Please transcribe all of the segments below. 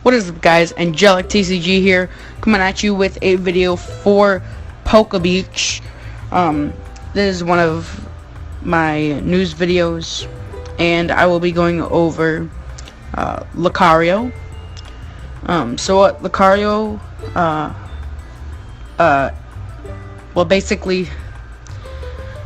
What is up, guys? Angelic TCG here, coming at you with a video for Pokebeach. This is one of my news videos, and I will be going over Lucario. So what Lucario, well, basically,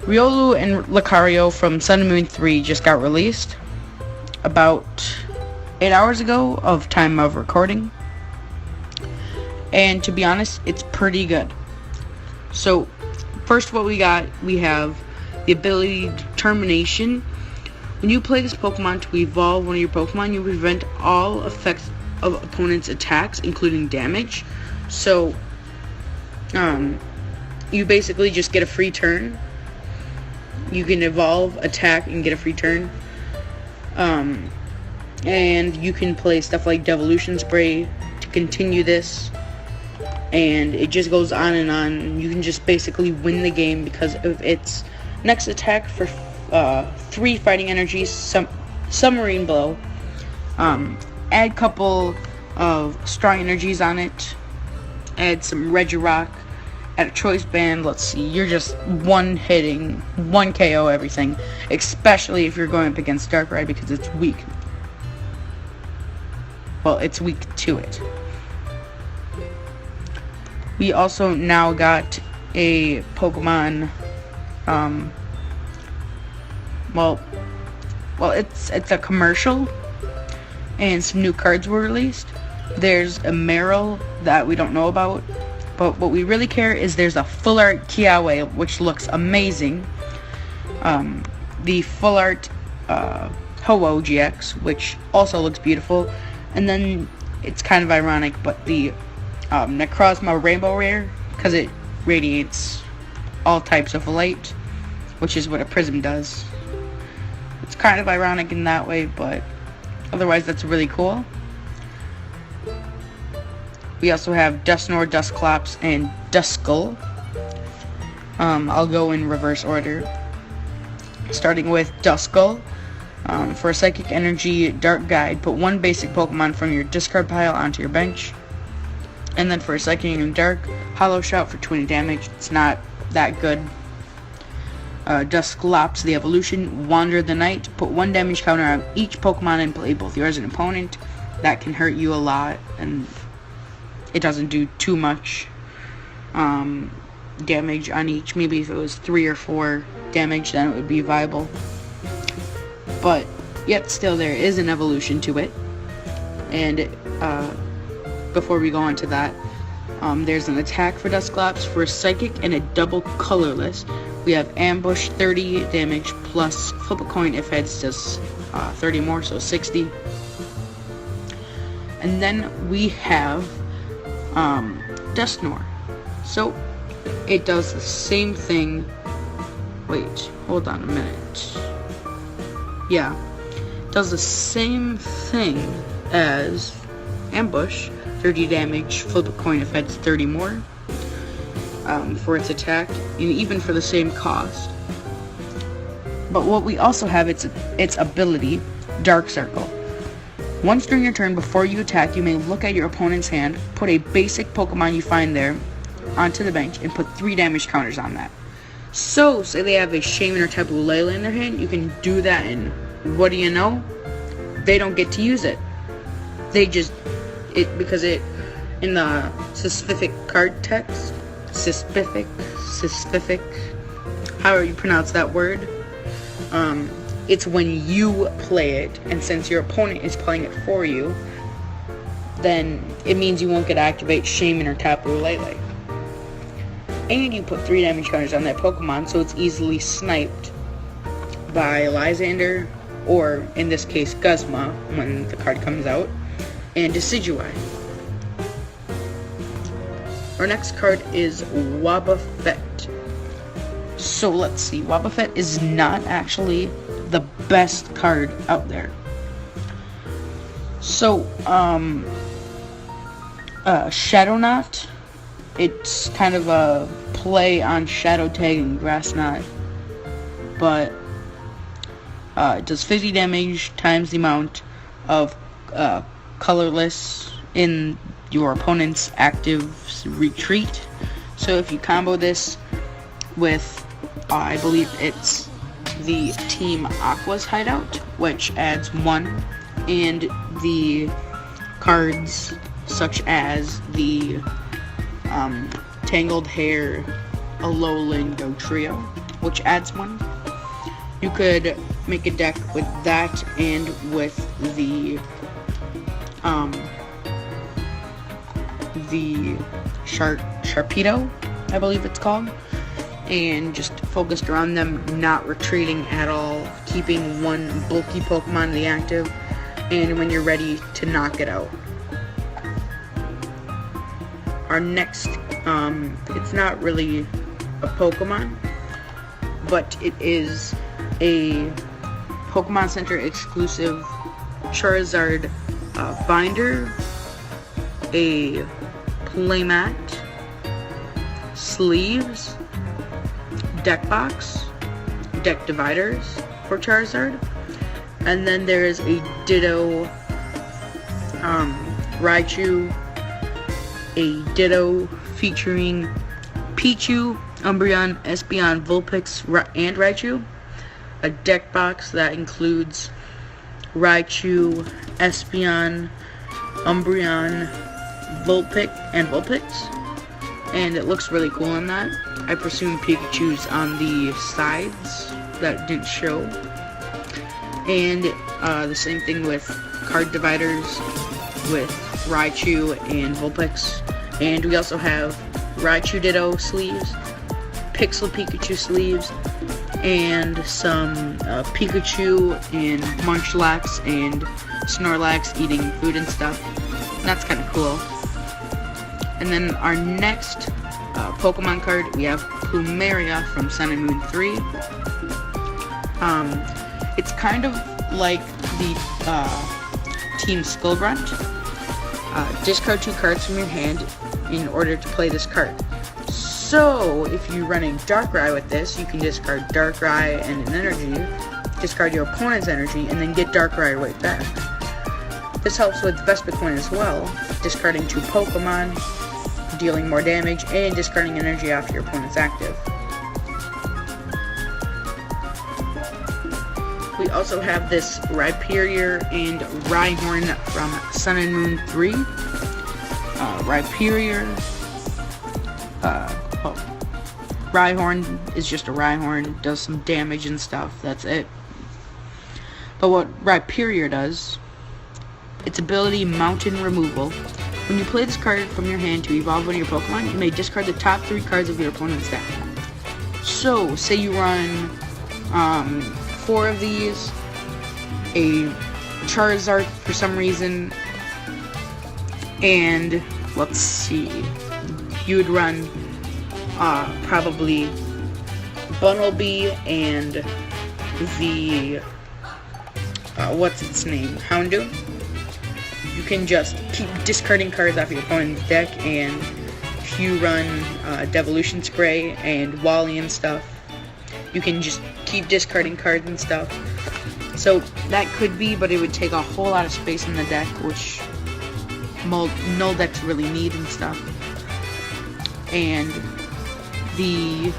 Riolu and Lucario from Sun and Moon 3 just got released about 8 hours ago of time of recording, and to be honest, it's pretty good. So first, what we have the ability Determination. When you play this Pokemon to evolve one of your Pokemon, you prevent all effects of opponents' attacks, including damage. So you basically just get a free turn. You can evolve, attack, and get a free turn. And you can play stuff like Devolution Spray to continue this, and it just goes on and on. You can just basically win the game because of its next attack for 3 fighting energies, Submarine Blow. Add couple of strong energies on it. Add some Regirock. Add a Choice Band. Let's see, you're just one KO everything, especially if you're going up against Darkrai because it's weak. Well, it's weak to it. We also now got a Pokemon, well, it's a commercial, and some new cards were released. There's a Meryl that we don't know about, but what we really care is there's a full art Kiawe, which looks amazing. The full art Ho-Oh GX, which also looks beautiful. And then it's kind of ironic, but the Necrozma Rainbow Rare, because it radiates all types of light, which is what a prism does. It's kind of ironic in that way, but otherwise that's really cool. We also have Dusknoir, Dusclops, and Duskull. I'll go in reverse order, starting with Duskull. For a Psychic Energy Dark Guide, put 1 basic Pokemon from your discard pile onto your bench. And then for a Psychic Energy Dark, Hollow Shout for 20 damage. It's not that good. Dusclops, the evolution, Wander the Night. Put 1 damage counter on each Pokemon and play, both yours and opponent. That can hurt you a lot, and it doesn't do too much damage on each. Maybe if it was 3 or 4 damage, then it would be viable. But yet still there is an evolution to it. And before we go on to that, there's an attack for Dusclops for a Psychic and a double colorless. We have Ambush, 30 damage, plus Flip a Coin if heads does 30 more, so 60. And then we have Dusknoir. So it does the same thing. Wait, hold on a minute. Yeah, does the same thing as Ambush, 30 damage, Flip a Coin if heads 30 more for its attack, and even for the same cost. But what we also have, its ability, Dark Circle. Once during your turn before you attack, you may look at your opponent's hand, put a basic Pokemon you find there onto the bench, and put 3 damage counters on that. So, say they have a Shaman or Tapu Lele in their hand, you can do that, and what do you know? They don't get to use it. They just, because in the specific card text, specific, however you pronounce that word, it's when you play it, and since your opponent is playing it for you, then it means you won't get to activate Shaman or Tapu Lele. And you put 3 damage counters on that Pokemon, so it's easily sniped by Lysander, or in this case Guzma, when the card comes out, and Decidueye. Our next card is Wobbuffet. So let's see, Wobbuffet is not actually the best card out there. So, Shadowknot. It's kind of a play on Shadow Tag and Grass Knot, but it does 50 damage times the amount of colorless in your opponent's active retreat. So if you combo this with, I believe it's the Team Aqua's hideout, which adds 1, and the cards such as the Tangled Hair Alolan Trio, which adds 1. You could make a deck with that and with the Sharpedo, I believe it's called, and just focused around them, not retreating at all, keeping one bulky Pokemon in the active, and when you're ready to knock it out. Our next, it's not really a Pokemon, but it is a Pokemon Center exclusive Charizard binder, a playmat, sleeves, deck box, deck dividers for Charizard, and then there is a Ditto Raichu, a Ditto featuring Pichu, Umbreon, Espeon, Vulpix, and Raichu, a deck box that includes Raichu, Espeon, Umbreon, Vulpix, and it looks really cool in that. I presume Pikachu's on the sides that didn't show. And the same thing with card dividers with Raichu and Vulpix. And we also have Raichu Ditto sleeves, Pixel Pikachu sleeves, and some Pikachu and Munchlax and Snorlax eating food and stuff. And that's kind of cool. And then our next Pokemon card, we have Plumeria from Sun and Moon 3. It's kind of like the Team Skullgrunt. Discard 2 cards from your hand in order to play this card. So, if you're running Darkrai with this, you can discard Darkrai and an energy, discard your opponent's energy, and then get Darkrai right back. This helps with Vespiquen as well, discarding 2 Pokemon, dealing more damage, and discarding energy after your opponent's active. We also have this Rhyperior and Rhyhorn from Sun and Moon 3. Rhyhorn is just a Rhyhorn, does some damage and stuff, that's it. But what Rhyperior does, its ability Mountain Removal. When you play this card from your hand to evolve one of your Pokemon, you may discard the top 3 cards of your opponent's deck. So, say you run 4 of these, a Charizard for some reason, and let's see, you would run probably Bunnelby and the what's its name, Houndoom. You can just keep discarding cards off your opponent's deck, and if you run Devolution Spray and Wally and stuff, you can just keep discarding cards and stuff. So that could be, but it would take a whole lot of space in the deck, which null decks really need and stuff. And the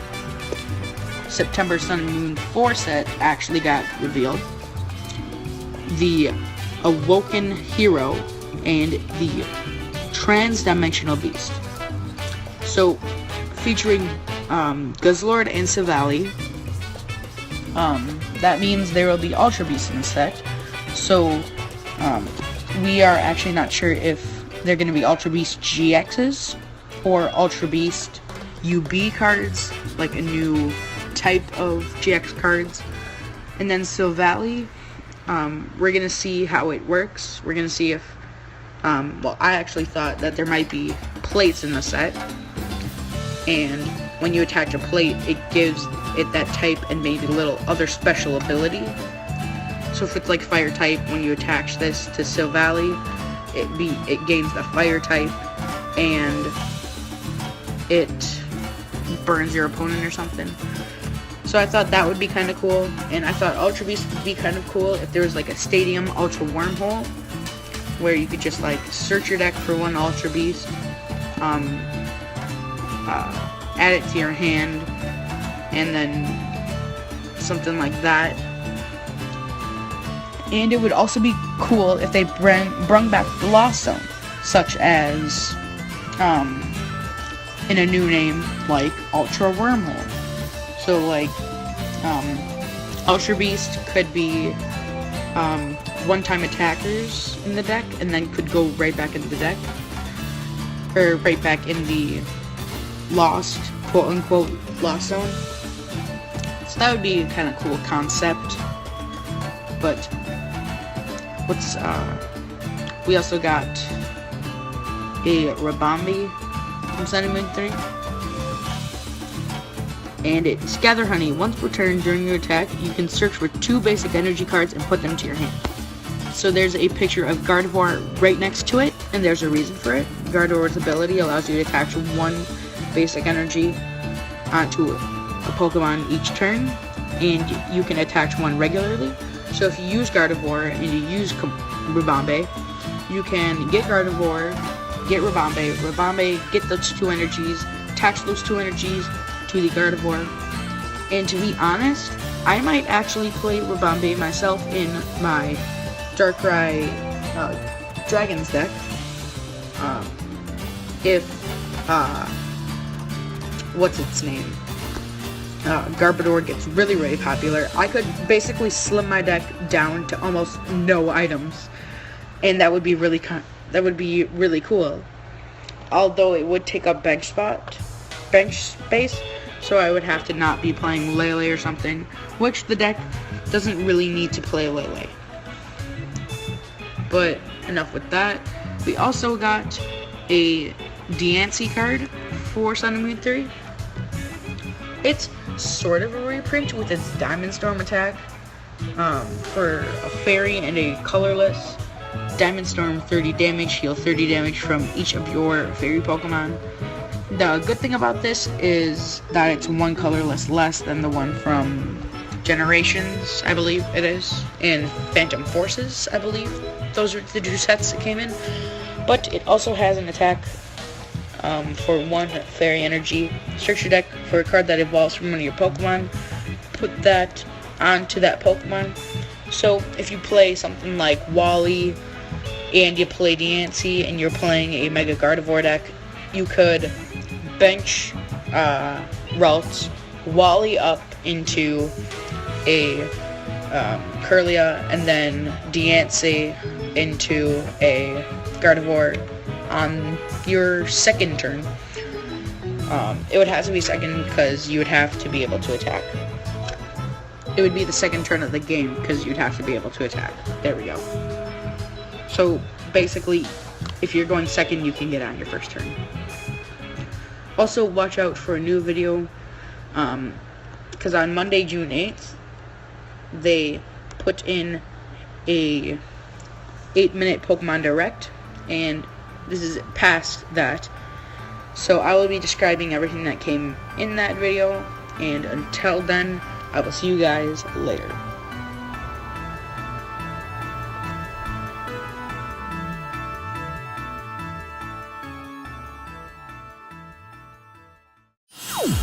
September Sun and Moon 4 set actually got revealed. The Awoken Hero and the Trans-Dimensional Beast. So, featuring Guzzlord and Silvally. That means there will be Ultra Beasts in the set. So, we are actually not sure if they're going to be Ultra Beast GXs or Ultra Beast UB cards, like a new type of GX cards. And then Silvally, we're going to see how it works. We're going to see if, well, I actually thought that there might be plates in the set. And when you attach a plate, it gives it that type and maybe a little other special ability. So if it's like fire type, when you attach this to Silvally, it gains the fire type and it burns your opponent or something. So I thought that would be kind of cool, and I thought Ultra Beast would be kind of cool if there was like a Stadium Ultra Wormhole, where you could just like search your deck for one Ultra Beast, add it to your hand, and then something like that. And it would also be cool if they brung back the Lost Zone, such as in a new name like Ultra Wormhole. So like Ultra Beast could be one-time attackers in the deck, and then could go right back into the deck, or right back in the lost, quote-unquote, Lost Zone. So that would be a kind of cool concept. But we also got a Rabambi from Sun and Moon 3. And it's Gather Honey. Once per turn during your attack, you can search for 2 basic energy cards and put them to your hand. So there's a picture of Gardevoir right next to it, and there's a reason for it. Gardevoir's ability allows you to attach 1 basic energy onto a Pokemon each turn, and you can attach 1 regularly. So if you use Gardevoir and you use Rabambi, you can get Gardevoir, get Rabambi, get those 2 energies, attach those 2 energies to the Gardevoir. And to be honest, I might actually play Rabambi myself in my Darkrai Dragons deck. If what's its name? Garbodor gets really popular, I could basically slim my deck down to almost no items, and that would be really cool. Although it would take up bench space, so I would have to not be playing Lele or something, which the deck doesn't really need to play Lele. But enough with that. We also got a Diancie card for Sun and Moon 3. It's sort of a reprint with its Diamond Storm attack for a fairy and a colorless. Diamond Storm 30 damage, heal 30 damage from each of your fairy Pokemon. The good thing about this is that it's 1 colorless less than the one from Generations, I believe it is, and Phantom Forces, I believe. Those are the 2 sets that came in. But it also has an attack for 1 fairy energy. Search your deck for a card that evolves from one of your Pokemon. Put that onto that Pokemon. So if you play something like Wally and you play Diancie and you're playing a Mega Gardevoir deck, you could bench routes Wally up into a Kirlia, and then Diancie into a Gardevoir on your second turn. It would have to be second because you would have to be able to attack. It would be the second turn of the game because you'd have to be able to attack. There we go. So basically, if you're going second, you can get on your first turn. Also, watch out for a new video, because on Monday, June 8th, they put in a 8-minute Pokemon Direct, and this is past that. So I will be describing everything that came in that video, and until then, I will see you guys later. You